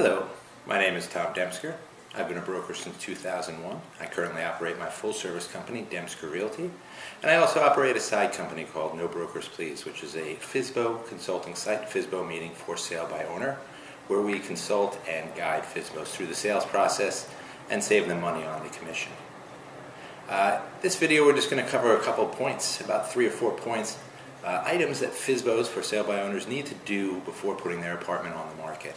Hello, my name is Tom Demsker. I've been a broker since 2001. I currently operate my full-service company, Demsker Realty, and I also operate a side company called No Brokers Please, which is a FSBO consulting site, FSBO meaning for sale by owner, where we consult and guide FSBOs through the sales process and save them money on the commission. This video we're just going to cover a couple points, about 3 or 4 points, items that FSBOs for sale by owners need to do before putting their apartment on the market.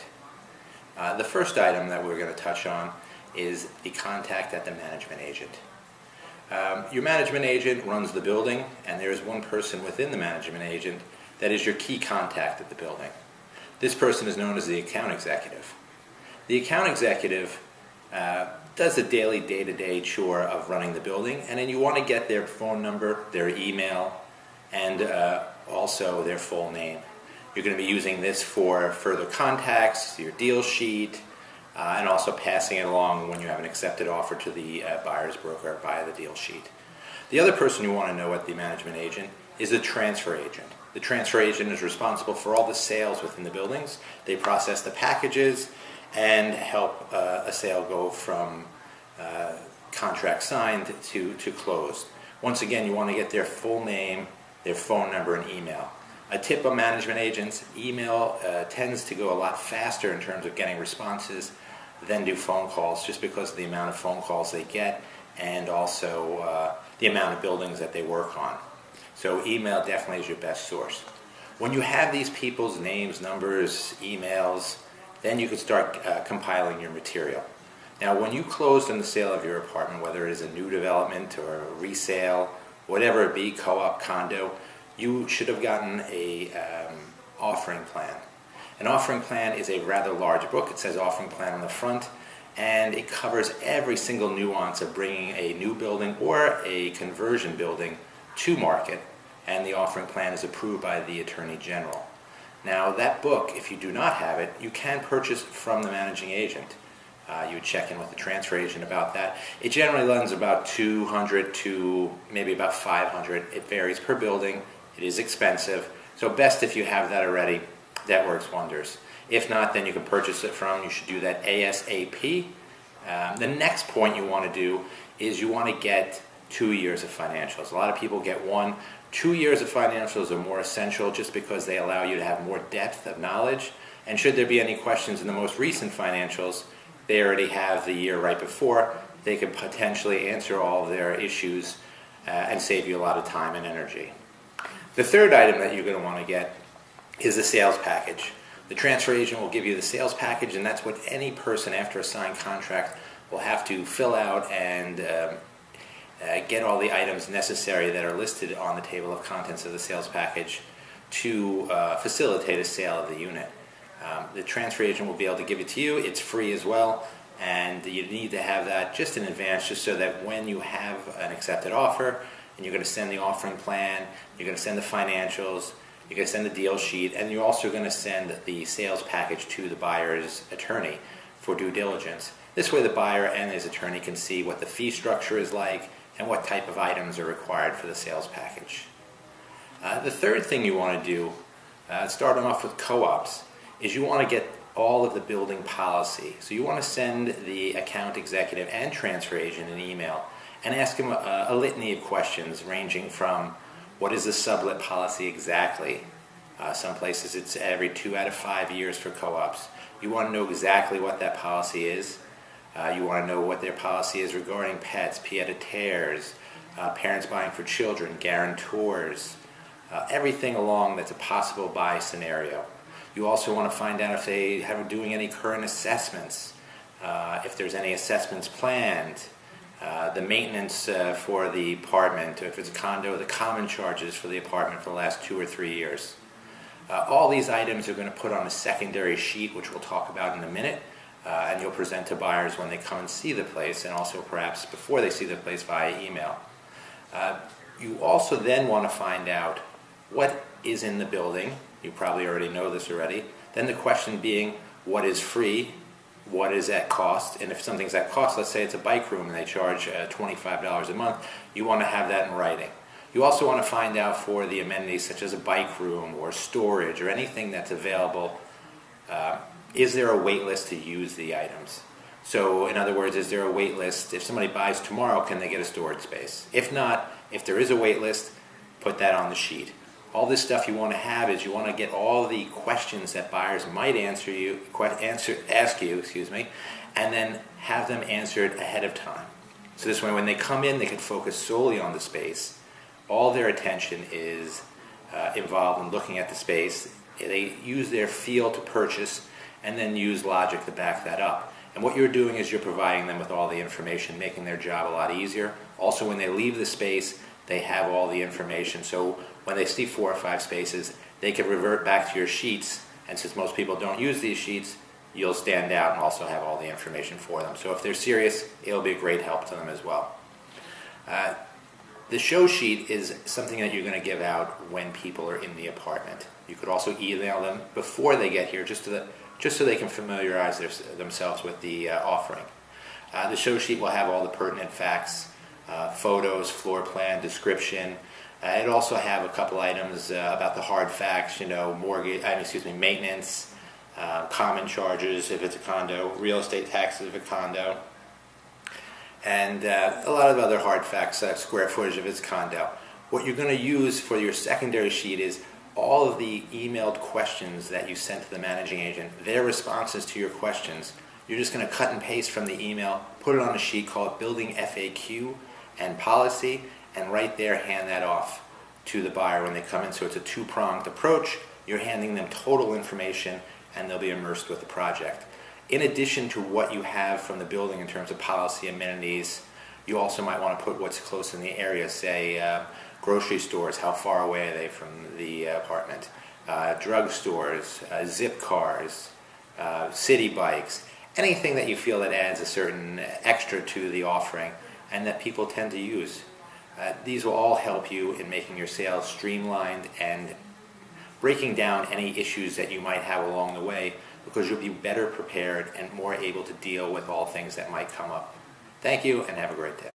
The first item that we're going to touch on is the contact at the management agent. Your management agent runs the building, and there is one person within the management agent that is your key contact at the building. This person is known as the account executive. The account executive does the daily, day-to-day chore of running the building, and then you want to get their phone number, their email, and also their full name. You're going to be using this for further contacts, your deal sheet, and also passing it along when you have an accepted offer to the buyer's broker via the deal sheet. The other person you want to know at the management agent is the transfer agent. The transfer agent is responsible for all the sales within the buildings. They process the packages and help a sale go from contract signed to closed. Once again, you want to get their full name, their phone number, and email. A tip of management agents: email tends to go a lot faster in terms of getting responses than do phone calls, just because of the amount of phone calls they get and also the amount of buildings that they work on. So email definitely is your best source. When you have these people's names, numbers, emails, then you can start compiling your material. Now, when you closed on the sale of your apartment, whether it is a new development or a resale, whatever it be, co-op, condo, you should have gotten a offering plan. An offering plan is a rather large book. It says offering plan on the front, and it covers every single nuance of bringing a new building or a conversion building to market, and the offering plan is approved by the Attorney General. Now, that book, if you do not have it, you can purchase from the managing agent. You would check in with the transfer agent about that. It generally runs about $200 to maybe about $500. It varies per building. It is expensive, so best if you have that already. That works wonders. If not, then you can purchase it from. You should do that ASAP. The next point you want to do is you want to get 2 years of financials. A lot of people get 1. 2 years of financials are more essential just because they allow you to have more depth of knowledge, and should there be any questions in the most recent financials, they already have the year right before. They could potentially answer all of their issues and save you a lot of time and energy. The third item that you're going to want to get is the sales package. The transfer agent will give you the sales package, and that's what any person after a signed contract will have to fill out and get all the items necessary that are listed on the table of contents of the sales package to facilitate a sale of the unit. The transfer agent will be able to give it to you. It's free as well, and you need to have that just in advance, just so that when you have an accepted offer and you're going to send the offering plan, you're going to send the financials, you're going to send the deal sheet, and you're also going to send the sales package to the buyer's attorney for due diligence. This way the buyer and his attorney can see what the fee structure is like and what type of items are required for the sales package. The third thing you want to do, starting off with co-ops, is you want to get all of the building policy. So you want to send the account executive and transfer agent an email and ask them a litany of questions ranging from what is the sublet policy exactly. Some places it's every 2 out of 5 years for co-ops. You want to know exactly what that policy is. You want to know what their policy is regarding pets, pied-à-terres, parents buying for children, guarantors, everything along that's a possible buy scenario. You also want to find out if they are doing any current assessments, if there's any assessments planned, the maintenance for the apartment, if it's a condo, the common charges for the apartment for the last 2 or 3 years. All these items are going to put on a secondary sheet, which we'll talk about in a minute, and you'll present to buyers when they come and see the place, and also perhaps before they see the place via email. You also then want to find out what is in the building. You probably already know this already. Then the question being, what is free? What is at cost? And if something's at cost, let's say it's a bike room and they charge $25 a month, you want to have that in writing. You also want to find out for the amenities such as a bike room or storage or anything that's available is there a wait list to use the items? So in other words, is there a wait list? If somebody buys tomorrow, can they get a storage space? If not, if there is a wait list, put that on the sheet. All this stuff you want to have is you want to get all the questions that buyers might ask you, and then have them answered ahead of time. So this way when they come in, they can focus solely on the space. All their attention is involved in looking at the space. They use their feel to purchase and then use logic to back that up. And what you're doing is you're providing them with all the information, making their job a lot easier. Also, when they leave the space, they have all the information. So when they see 4 or 5 spaces, they can revert back to your sheets. And since most people don't use these sheets, you'll stand out and also have all the information for them. So if they're serious, it'll be a great help to them as well. The show sheet is something that you're going to give out when people are in the apartment. You could also email them before they get here, just so they can familiarize themselves with the offering. The show sheet will have all the pertinent facts, photos, floor plan, description. It'll also have a couple items about the hard facts, maintenance, common charges if it's a condo, real estate taxes if it's a condo, and a lot of other hard facts, square footage if it's a condo. What you're going to use for your secondary sheet is all of the emailed questions that you sent to the managing agent, their responses to your questions. You're just going to cut and paste from the email, put it on a sheet, call it Building FAQ and Policy, and right there hand that off to the buyer when they come in. So it's a 2-pronged approach. You're handing them total information and they'll be immersed with the project. In addition to what you have from the building in terms of policy, amenities, you also might want to put what's close in the area, say grocery stores, how far away are they from the apartment, drug stores, zip cars, city bikes, anything that you feel that adds a certain extra to the offering and that people tend to use. These will all help you in making your sales streamlined and breaking down any issues that you might have along the way, because you'll be better prepared and more able to deal with all things that might come up. Thank you and have a great day.